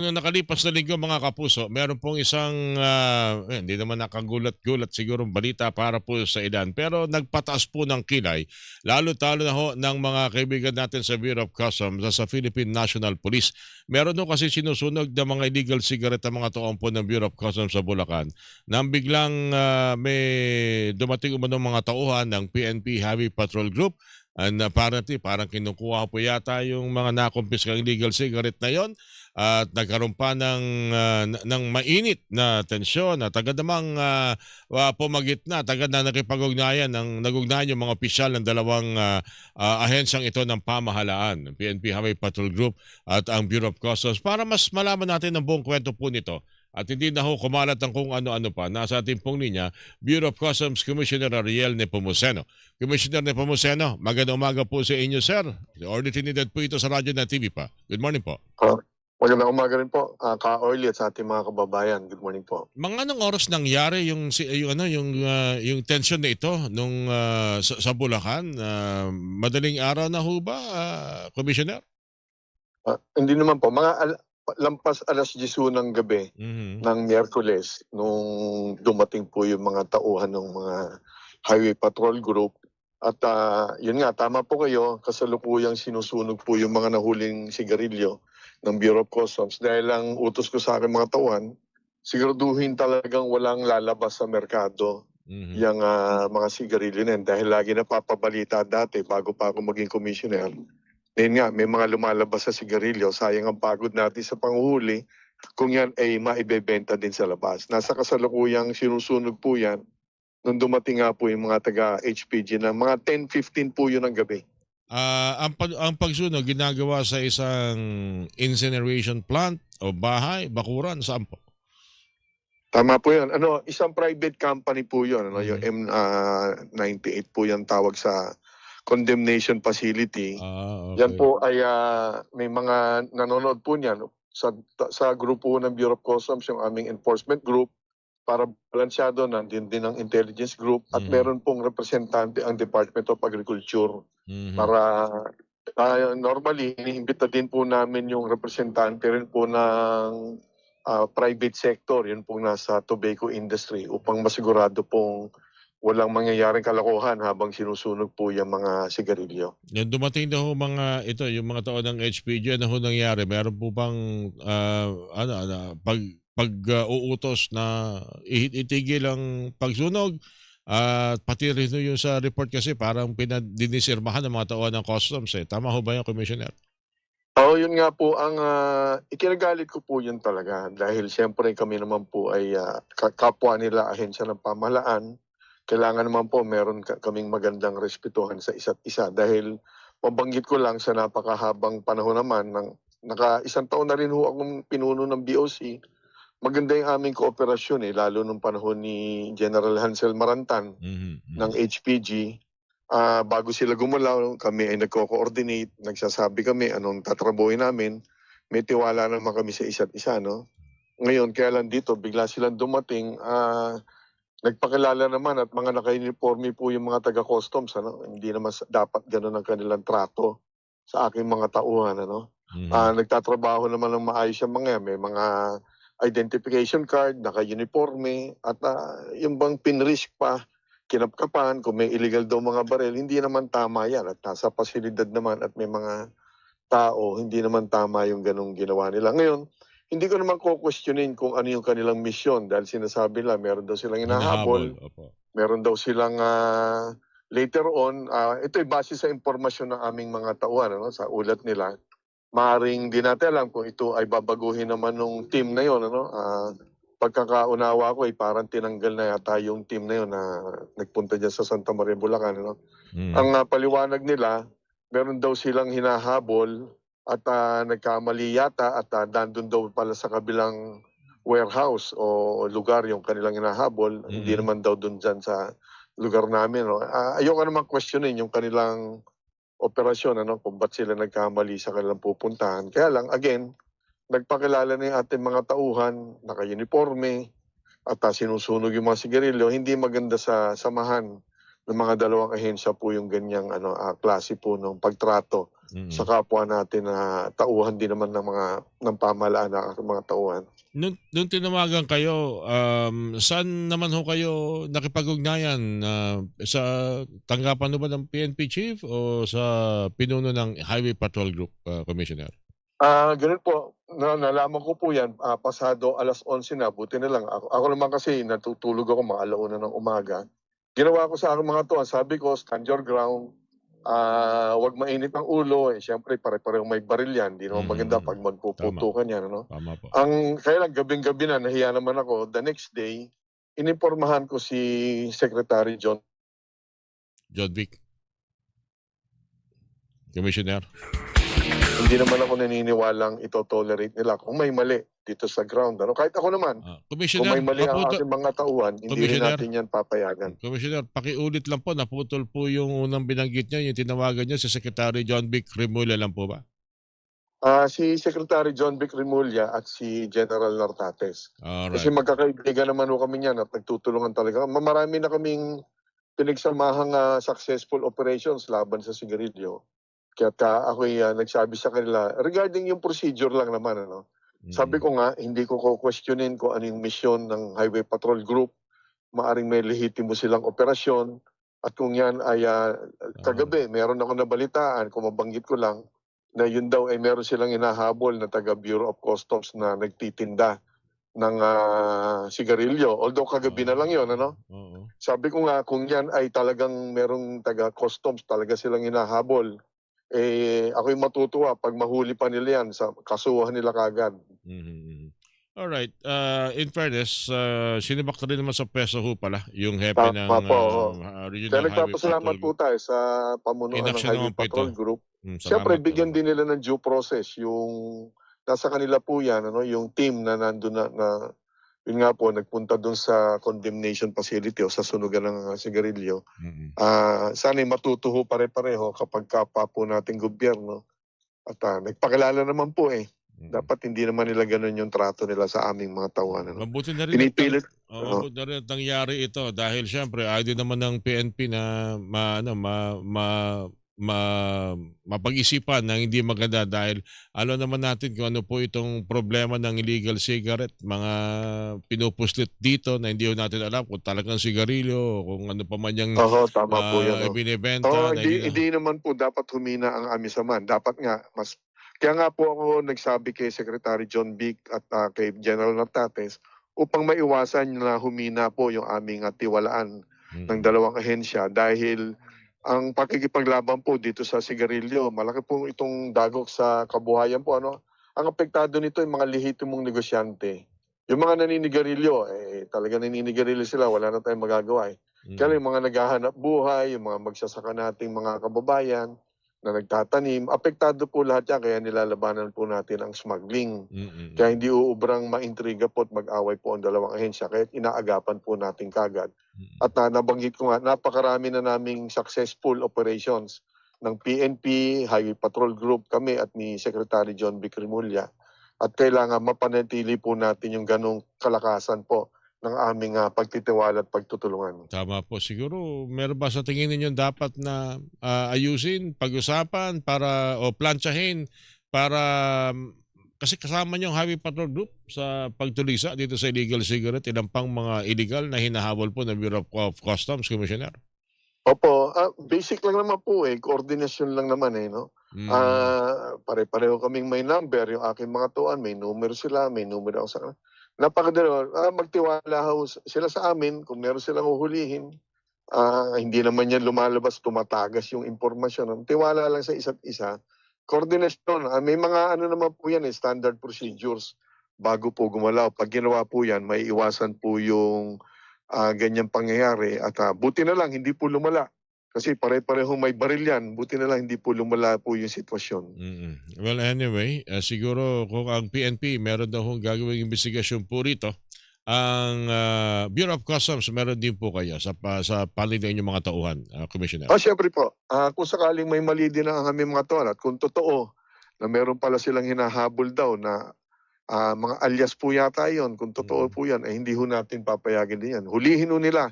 Noong nakalipas na linggo mga kapuso, meron pong isang hindi naman nakagulat-gulat siguro balita para po sa ilan. Pero nagpataas po ng kilay, lalo-talo na ho ng mga kaibigan natin sa Bureau of Customs at sa Philippine National Police. Meron ho kasi sinusunog ng mga illegal cigarette ang mga toong po ng Bureau of Customs sa Bulacan. Nang biglang may dumating umano mga tauhan ng PNP Heavy Patrol Group, and apparently parang kinukuha po yata yung mga nakumpiskang illegal cigarette na yon at nagkaroon pa ng mainit na tensyon at agad namang pumagitna at agad na nakipag-ugnayan nag-ugnayan yung mga opisyal ng dalawang ahensyang ito ng pamahalaan, PNP Highway Patrol Group at ang Bureau of Customs para mas malaman natin ang buong kwento po nito. At hindi na ho kumalat ang kung ano-ano pa. Nasa ating pong linya, Bureau of Customs Commissioner Ariel Nepomuceno. Commissioner Nepomuceno, magandang umaga po sa inyo, sir. Order tinidad po ito sa radyo na TV pa. Good morning po. Magandang umaga rin po, Ka-Orly at sa ating mga kababayan. Good morning po. Mga anong oras nangyari yung tension na ito nung sa Bulacan? Madaling araw na ho ba, Commissioner? Hindi naman po, lampas alas 10 ng gabi Mhm. ng Miyerkules nung dumating po yung mga tauhan ng mga Highway Patrol Group. At yun nga, tama po kayo, kasalukuyang sinusunog po yung mga nahuling sigarilyo ng Bureau of Customs. Dahil ang utos ko sa akin mga tauhan, siguraduhin talagang walang lalabas sa merkado Mhm. yung mga sigarilyo na yan. Dahil lagi napapabalita dati bago pa ako maging commissioner. Ngayon nga, may mga lumalabas sa sigarilyo. Sayang ang pagod natin sa panguhuli kung yan ay maibebenta din sa labas. Nasa kasalukuyang sinusunog po yan nung dumating nga po yung mga taga-HPG na mga 10:15 po yun ng gabi. Ang pagsunog ginagawa sa isang incineration plant o bahay, bakuran, saan po? Tama po yun. Isang private company po yun. Yung Mhm. M98 po yung tawag sa condemnation facility. Yan Okay. po ay may mga nanonood po niyan sa grupo ng Bureau of Customs, yung aming enforcement group, para balansyado nandun din ang intelligence group at Mhm. meron pong representante ang Department of Agriculture Mhm. para normally iniimbita din po namin yung representante rin po ng private sector, yun pong nasa tobacco industry upang masigurado pong walang mangyayaring kalokohan habang sinusunog po yung mga sigarilyo. Yung dumating na ho mga ito, yung mga tao ng HPG, ano ho nangyari? Meron po bang uutos na itigil ang pagsunog at pati rin ho yung sa report kasi parang pinadinisirmahan ng mga tauhan ng customs eh. Tama ho ba yung Commissioner? Oo, yun nga po ang ikinagalit ko po yun talaga dahil siyempre kami naman po ay kapwa nila ahensya ng pamahalaan. Kailangan naman po meron kaming magandang respetuhan sa isa't isa dahil mabanggit ko lang sa napakahabang panahon naman ng isang taon na rin ho akong pinuno ng BOC. Maganda yung aming kooperasyon lalo nung panahon ni General Hansel Marantan Mhm. ng Mhm. HPG. Bago sila gumalaw, kami ay nagko-coordinate, nagsasabi kami anong tatrabuhin namin. May tiwala naman kami sa isa't isa, no? Ngayon, kaya lang dito, bigla silang dumating, nagpakilala naman at mga naka-uniforme po yung mga taga-customs, ano? Hindi naman dapat ganun ang kanilang trato sa aking mga tauhan, ano? Mhm. Nagtatrabaho naman ng maayos yung mga yan. May mga identification card, naka-uniforme, at yung bang pinrisk pa, kinapkapan, kung may illegal daw mga baril, hindi naman tama yan. At nasa pasilidad naman at may mga tao, hindi naman tama yung ganong ginawa nila. Ngayon, hindi ko naman kukwestiyonin kung ano yung kanilang misyon dahil sinasabi nila meron daw silang Hinahabol, hinahabol, opo. meron daw silang later on, ito'y base sa impormasyon ng aming mga tauhan, ano, sa ulat nila. Maaaring di natin alam kung ito ay babaguhin naman nung team na yon, ano. Pagkakaunawa ko ay parang tinanggal na yata yung team na yon na nagpunta diyan sa Santa Maria, Bulacan, ano. Mhm. Ang paliwanag nila, meron daw silang hinahabol at nagkamali yata at nandun daw pala sa kabilang warehouse o lugar yung kanilang hinahabol, hindi Mhm. naman daw dun diyan sa lugar namin, no. Ayoko namang questionin yung kanilang operasyon, ano, kung ba't sila nagkamali sa kanilang pupuntahan. Kaya lang, again, nagpakilala na yung ating mga tauhan, naka-uniforme, at sinusunog yung mga sigarilyo. Hindi maganda sa samahan ng mga dalawang ahensya po yung ganyang klase po ng pagtrato sa Mm. kapwa natin na tauhan din naman ng pamahalaan na mga tauhan. Nung tinawagan kayo, saan naman ho kayo nakipag-ugnayan, sa tanggapan ho ba ng PNP chief o sa pinuno ng Highway Patrol Group, Commissioner? Gano'n po, nalaman ko po 'yan, pasado 11:00 na, buti na lang ako naman kasi natutulog ako mga 1:00 ng umaga. Ginawa ko sa aking mga tauhan, sabi ko, "Stand your ground, 'wag mainit ang ulo, eh, siyempre pare-parehong may baril 'yan, 'di naman Mhm, maganda mm. 'pag Tama, magpuputukan 'yan, ano." tama po. Kaya lang gabing-gabi na, nahiya naman ako. The next day, inimpormahan ko si Secretary John. John Vic, Commissioner. Hindi naman ako naniniwalang ito-tolerate nila kung may mali dito sa ground, ano. Kahit ako naman, kung Commissioner, may mali ang aking mga tauhan, hindi rin Commissioner, natin 'yan papayagan. Commissioner, pakiulit lang po, naputol po yung unang binanggit niyo, yung tinawagan niyo si Secretary John Vic Remulla lang po ba? Si Secretary John Vic Remulla at si General Nartates. Kasi Alright. magkakaibigan naman ho kami niyan at nagtutulungan talaga. Marami na kaming pinagsamahang, successful operations laban sa sigarilyo. Kaya't, ako'y, nagsabi sa kanila regarding yung procedure lang naman, ano. Sabi Mm. ko nga, hindi ko ko-questionin kung ano yung misyon ng Highway Patrol Group. Maaring may lehitimo silang operasyon at kung yan ay, Oo. kagabi meron akong nabalitaan, kung mabanggit ko lang, na yun daw ay meron silang hinahabol na taga Bureau of Customs na nagtitinda ng, sigarilyo. Although kagabi na lang yun, ano. Oo. Sabi ko nga, kung yan ay talagang merong taga customs talaga silang hinahabol, eh, ako'y matutuwa 'pag mahuli pa nila yan, kasuhan nila kaagad. Mhm, mhm. Alright, in fairness, sinibak na rin naman sa peso ho pala yung hepe Tama ng, po, oo. Kaya Regional Highway nagpapasalamat Patrol po Group. tayo sa pamunuan ng Inaksyon Highway naman po ito. Patrol Group. Siyempre Salamat, bigyan salamat. din nila ng due process yung nasa kanila po yan, ano, yung team na nandun na yun nga po nagpunta dun sa condemnation facility o sa sunugan ng, sigarilyo. Mm, Sana'y matuto ho pare-pareho kapag kapwa po nating gobyerno at, nagpakilala naman po, eh. mm. Dapat hindi naman nila gano'n yung trato nila sa aming mga tauhan, ano. Mabuti na rin Pinipilit. Oo. mabuti na rin at nangyari ito dahil siyempre ayaw din naman ng PNP na ma-ano, ma mapag-isipan ng hindi maganda dahil alam naman natin kung ano po itong problema ng illegal cigarette, mga pinupuslit dito na hindi ho natin alam kung talagang sigarilyo o kung ano pa man yang, Oo, tama po 'yan, oh. Oo, ibinebenta na hindi hindi na. hindi naman po dapat humina ang aming samahan. Dapat nga kaya nga po ako nagsabi kay Secretary John Vic at, kay General Nartates upang maiwasan na humina po yung aming, tiwalaan ng Mm, dalawang ahensya dahil ang pakikipaglaban po dito sa sigarilyo, malaki po itong dagok sa kabuhayan po, ano. Ang apektado nito yung mga lehitimong negosyante. Yung mga naninigarilyo, eh, talagang naninigarilyo sila, wala na tayong magagawa, eh. Kaya mm, yung mga naghahanap buhay, yung mga magsasaka nating mga kababayan na nagtatanim, apektado po lahat yan kaya nilalabanan po natin ang smuggling. mm, mm, Kaya mm, hindi uubrang maintriga po at mag-away po ang dalawang ahensya kaya't inaagapan po natin kaagad. mm. At, nabanggit ko nga, napakarami na naming successful operations ng PNP, Highway Patrol Group, kami at ni Secretary John Vic Remulla. At kailangan mapanatili po natin yung gano'ng kalakasan po ng aming, pagtitiwala at pagtutulungan. Tama po. Siguro meron ba sa tingin ninyo dapat na, ayusin, pag-usapan para o plantsahin para kasi kasama niyo ang Highway Patrol Group sa pagtulisa dito sa illegal cigarette, ilan pang mga illegal na hinahabol po ng Bureau of Customs, Commissioner? Opo, basic lang naman po, eh, koordinasyon lang naman, eh, 'no. Mm, Pare-pareho kaming may number, yung aking mga tuan may numero sila, may numero ako sa kanila. Napakadali, magtiwala ho sila sa amin kung meron silang huhulihin, hindi naman yan lumalabas, tumatagas yung impormasyon, tiwala lang sa isa't isa. Koordinasyon, may mga ano naman po yan, eh, standard procedures bago po gumalaw. 'Pag ginawa po yan, maiiwasan po yung ganyang pangyayari at, buti na lang hindi po lumala. Kasi pare-parehong may baril yan, buti na lang hindi po lumala po yung sitwasyon. mm. Well, anyway, siguro kung ang PNP meron daw hong gagawing investigasyon po rito, ang, Bureau of Customs meron din po kayo sa panig ng inyong mga tauhan, Commissioner? Siyempre po, kung sakaling may mali din ang aming mga tauhan at kung totoo na meron pala silang hinahabol daw na, mga alias po yata yun, kung totoo Mm. po yan, eh, hindi ho natin papayagan din yan. Hulihin ho nila.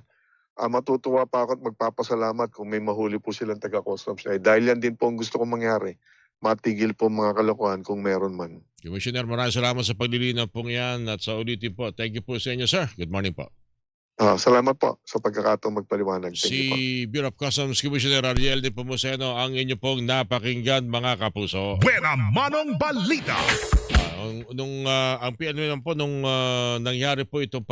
Matutuwa pa ako at magpapasalamat kung may mahuli po silang taga-customs. Eh, dahil yan din po ang gusto kong mangyari. matigil po mga kalokohan kung meron man. Commissioner, maraming salamat sa paglilinaw pong yan at sa ulitin po. Thank you po sa inyo, sir. Good morning po. Salamat po sa pagkakataong magpaliwanag. Thank you po. Si Bureau of Customs Commissioner Ariel de Pomoceno ang inyo pong napakinggan, mga kapuso. Buena Manong Balita. Ang PNP naman po nung nangyari po itong